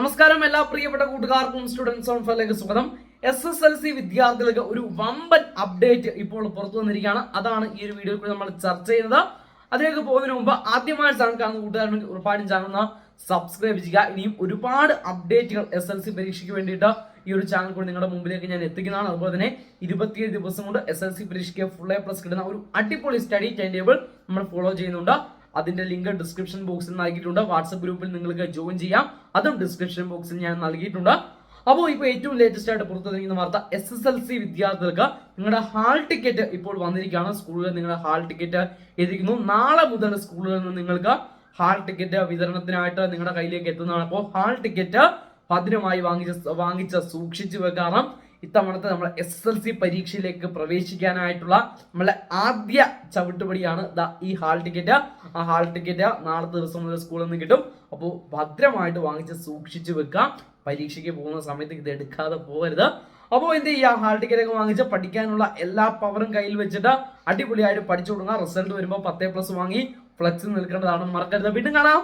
നമസ്കാരം എല്ലാ പ്രിയപ്പെട്ട കൂട്ടുകാർക്കും സ്റ്റുഡൻസ് ഓൺ ഫയറിലേക്ക് സ്വാഗതം. SSLC വിദ്യാർത്ഥികൾക്ക് ഒരു വമ്പൻ അപ്ഡേറ്റ് ഇപ്പോൾ പുറത്തു വന്നിരിക്കുകയാണ്. അതാണ് ഈ ഒരു വീഡിയോയിൽ കൂടി നമ്മൾ ചർച്ച ചെയ്യുന്നത്. അതിലേക്ക് പോകുന്നതിന് മുമ്പ് ആദ്യമായി ചാനൽ കാണുന്ന കൂട്ടുകാരുടെ ഉറപ്പായും ചാനൽ സബ്സ്ക്രൈബ് ചെയ്യുക. ഇനിയും ഒരുപാട് അപ്ഡേറ്റുകൾ SSLC പരീക്ഷയ്ക്ക് വേണ്ടിയിട്ട് ഈ ഒരു ചാനൽ കൂടി നിങ്ങളുടെ മുമ്പിലേക്ക് ഞാൻ എത്തിക്കുന്നതാണ്. അതുപോലെ തന്നെ 27 ദിവസം കൊണ്ട് SSLC പരീക്ഷയ്ക്ക് ഫുൾ A+ കിട്ടുന്ന ഒരു അടിപൊളി സ്റ്റഡി ടൈം ടേബിൾ നമ്മൾ ഫോളോ ചെയ്യുന്നുണ്ട്. അതിന്റെ ലിങ്ക് ഡിസ്ക്രിപ്ഷൻ ബോക്സിൽ നൽകിയിട്ടുണ്ട്. വാട്സ്ആപ്പ് ഗ്രൂപ്പിൽ നിങ്ങൾക്ക് ജോയിൻ ചെയ്യാം, അതും ഡിസ്ക്രിപ്ഷൻ ബോക്സിൽ ഞാൻ നൽകിയിട്ടുണ്ട്. അപ്പോൾ ഇപ്പോൾ ഏറ്റവും ലേറ്റസ്റ്റ് ആയിട്ട് പുറത്തുവന്നിരിക്കുന്ന വാർത്ത, SSLC വിദ്യാർത്ഥികൾക്ക് നിങ്ങളുടെ ഹാൾ ടിക്കറ്റ് ഇപ്പോൾ വന്നിരിക്കുകയാണ്. സ്കൂളിൽ നിങ്ങളുടെ ഹാൾ ടിക്കറ്റ് എത്തിക്കുന്നു. നാളെ മുതൽ സ്കൂളുകളിൽ നിന്ന് നിങ്ങൾക്ക് ഹാൾ ടിക്കറ്റ് വിതരണത്തിനായിട്ട് നിങ്ങളുടെ കയ്യിലേക്ക് എത്തുന്നതാണ്. അപ്പോൾ ഹാൾ ടിക്കറ്റ് ഭദ്രമായി വാങ്ങിച്ച് സൂക്ഷിച്ചു വെക്കണം. ഇത്തവണത്തെ നമ്മൾ SSLC പരീക്ഷയിലേക്ക് പ്രവേശിക്കാനായിട്ടുള്ള നമ്മളെ ആദ്യ ചവിട്ടുപടിയാണ് ഈ ഹാൾ ടിക്കറ്റ്. ആ ഹാൾ ടിക്കറ്റ് നാളത്തെ ദിവസം മുതൽ സ്കൂളിൽ നിന്ന് കിട്ടും. അപ്പോൾ ഭദ്രമായിട്ട് വാങ്ങിച്ച് സൂക്ഷിച്ചു വെക്കാം. പരീക്ഷയ്ക്ക് പോകുന്ന സമയത്ത് ഇത് എടുക്കാതെ പോകരുത്. അപ്പോൾ എന്ത് ചെയ്യുക, ഹാൾ ടിക്കറ്റ് ഒക്കെ വാങ്ങിച്ച് പഠിക്കാനുള്ള എല്ലാ പവറും കയ്യിൽ വെച്ചിട്ട് അടിപൊളിയായിട്ട് പഠിച്ചു കൊടുക്കുക. റിസൾട്ട് വരുമ്പോൾ 10+ വാങ്ങി ഫ്ലെക്സിൽ നിൽക്കേണ്ടതാണ്, മറക്കരുത്. വീണ്ടും കാണാം.